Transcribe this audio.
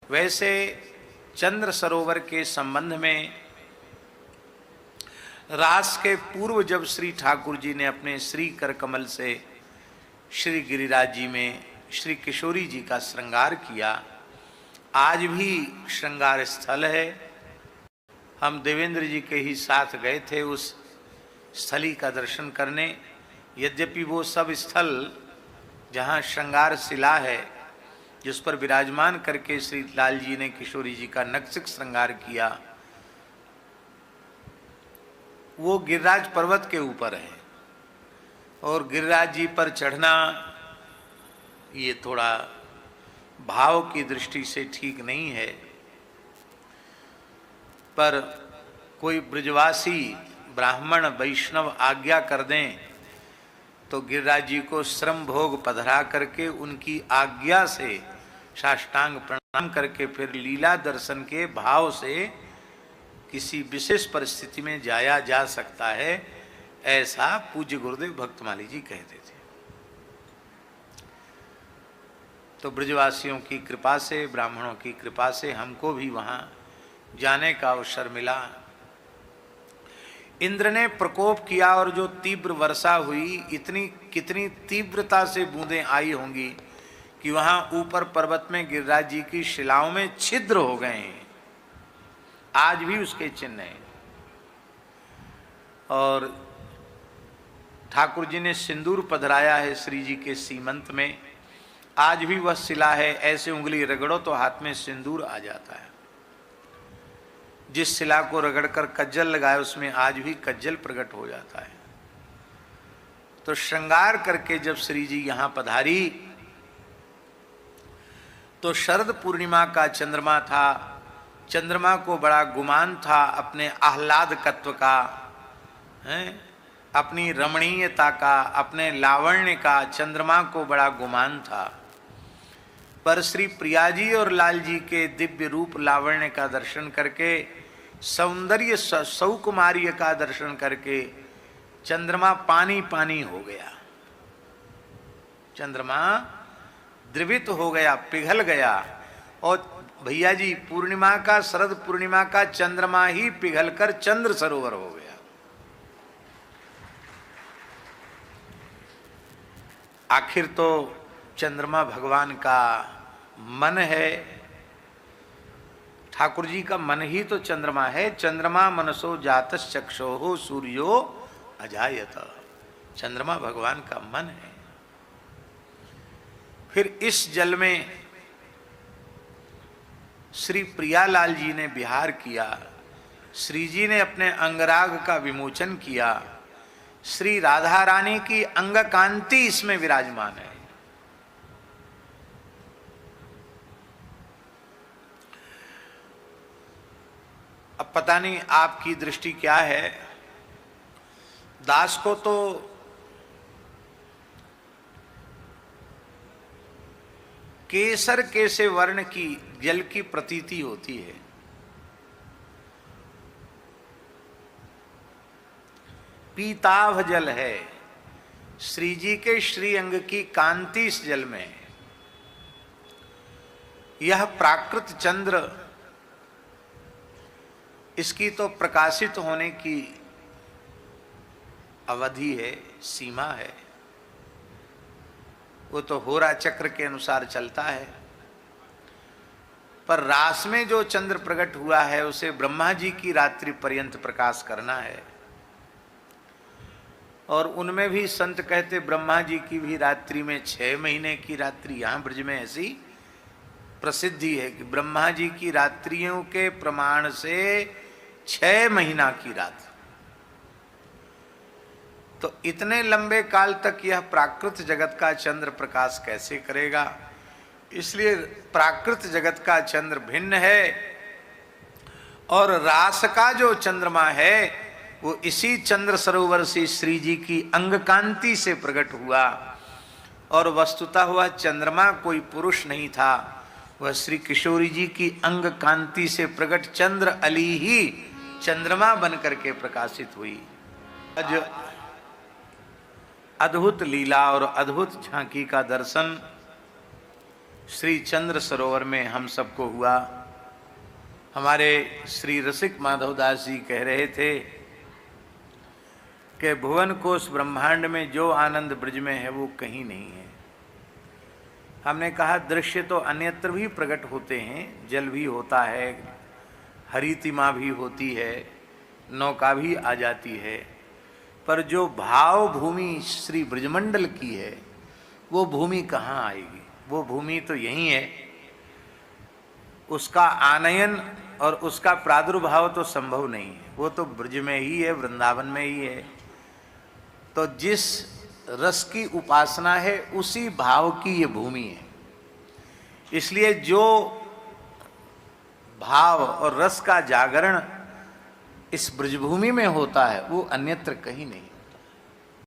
वैसे चंद्र सरोवर के संबंध में रास के पूर्व जब श्री ठाकुर जी ने अपने श्री कर कमल से श्री गिरिराज जी में श्री किशोरी जी का श्रृंगार किया, आज भी श्रृंगार स्थल है। हम देवेंद्र जी के ही साथ गए थे उस स्थली का दर्शन करने। यद्यपि वो सब स्थल जहाँ श्रृंगार शिला है जिस पर विराजमान करके श्री लाल जी ने किशोरी जी का नक्सिक श्रृंगार किया, वो गिरिराज पर्वत के ऊपर है और गिरिराज जी पर चढ़ना ये थोड़ा भाव की दृष्टि से ठीक नहीं है। पर कोई ब्रजवासी ब्राह्मण वैष्णव आज्ञा कर दें तो गिरिराज जी को श्रम भोग पधरा करके उनकी आज्ञा से साष्टांग प्रणाम करके फिर लीला दर्शन के भाव से किसी विशेष परिस्थिति में जाया जा सकता है, ऐसा पूज्य गुरुदेव भक्तमाली जी कहते थे। तो ब्रजवासियों की कृपा से, ब्राह्मणों की कृपा से हमको भी वहां जाने का अवसर मिला। इंद्र ने प्रकोप किया और जो तीव्र वर्षा हुई, इतनी कितनी तीव्रता से बूंदें आई होंगी कि वहां ऊपर पर्वत में गिरिराज जी की शिलाओं में छिद्र हो गए हैं, आज भी उसके चिन्ह हैं। और ठाकुर जी ने सिंदूर पधराया है श्री जी के सीमंत में, आज भी वह शिला है। ऐसे उंगली रगड़ो तो हाथ में सिंदूर आ जाता है। जिस शिला को रगड़कर कज्जल लगाए उसमें आज भी कज्जल प्रकट हो जाता है। तो श्रृंगार करके जब श्री जी यहां पधारी तो शरद पूर्णिमा का चंद्रमा था। चंद्रमा को बड़ा गुमान था अपने आह्लादकत्व का, अपनी रमणीयता का, अपने लावण्य का चंद्रमा को बड़ा गुमान था। पर श्री प्रिया जी और लाल जी के दिव्य रूप लावण्य का दर्शन करके, सौंदर्य सौकुमार्य का दर्शन करके चंद्रमा पानी पानी हो गया। चंद्रमा द्रवित हो गया, पिघल गया। और भैया जी पूर्णिमा का, शरद पूर्णिमा का चंद्रमा ही पिघलकर चंद्र सरोवर हो गया। आखिर तो चंद्रमा भगवान का मन है, ठाकुर जी का मन ही तो चंद्रमा है। चंद्रमा मनसो जातस चक्षो सूर्यो अजायत, चंद्रमा भगवान का मन है। फिर इस जल में श्री प्रियालाल जी ने विहार किया, श्री जी ने अपने अंगराग का विमोचन किया। श्री राधा रानी की अंग कांति इसमें विराजमान है। अब पता नहीं आपकी दृष्टि क्या है। दास को तो केसर कैसे वर्ण की जल की प्रतीति होती है। पीताभ जल है, श्री जी के श्री अंग की कांति इस जल में है। यह प्राकृत चंद्र, इसकी तो प्रकाशित होने की अवधि है, सीमा है, वो तो होरा चक्र के अनुसार चलता है। पर रास में जो चंद्र प्रकट हुआ है उसे ब्रह्मा जी की रात्रि पर्यंत प्रकाश करना है। और उनमें भी संत कहते ब्रह्मा जी की भी रात्रि में 6 महीने की रात्रि, यहाँ ब्रज में ऐसी प्रसिद्धि है कि ब्रह्मा जी की रात्रियों के प्रमाण से 6 महीना की रात। तो इतने लंबे काल तक यह प्राकृत जगत का चंद्र प्रकाश कैसे करेगा? इसलिए प्राकृत जगत का चंद्र भिन्न है और रास का जो चंद्रमा है वो इसी चंद्र सरोवर से श्री जी की अंग कांति से प्रकट हुआ। और वस्तुतः हुआ चंद्रमा कोई पुरुष नहीं था, वह श्री किशोरी जी की अंग कांति से प्रकट चंद्र अली ही चंद्रमा बन करके प्रकाशित हुई। आज अद्भुत लीला और अद्भुत झांकी का दर्शन श्री चंद्र सरोवर में हम सबको हुआ। हमारे श्री रसिक माधवदास जी कह रहे थे कि भुवन कोश ब्रह्मांड में जो आनंद ब्रज में है वो कहीं नहीं है। हमने कहा दृश्य तो अन्यत्र भी प्रकट होते हैं, जल भी होता है, हरितिमा भी होती है, नौका भी आ जाती है, पर जो भाव भूमि श्री ब्रजमंडल की है वो भूमि कहाँ आएगी? वो भूमि तो यही है। उसका आनयन और उसका प्रादुर्भाव तो संभव नहीं है, वो तो ब्रज में ही है, वृंदावन में ही है। तो जिस रस की उपासना है उसी भाव की ये भूमि है। इसलिए जो भाव और रस का जागरण इस ब्रजभूमि में होता है वो अन्यत्र कहीं नहीं।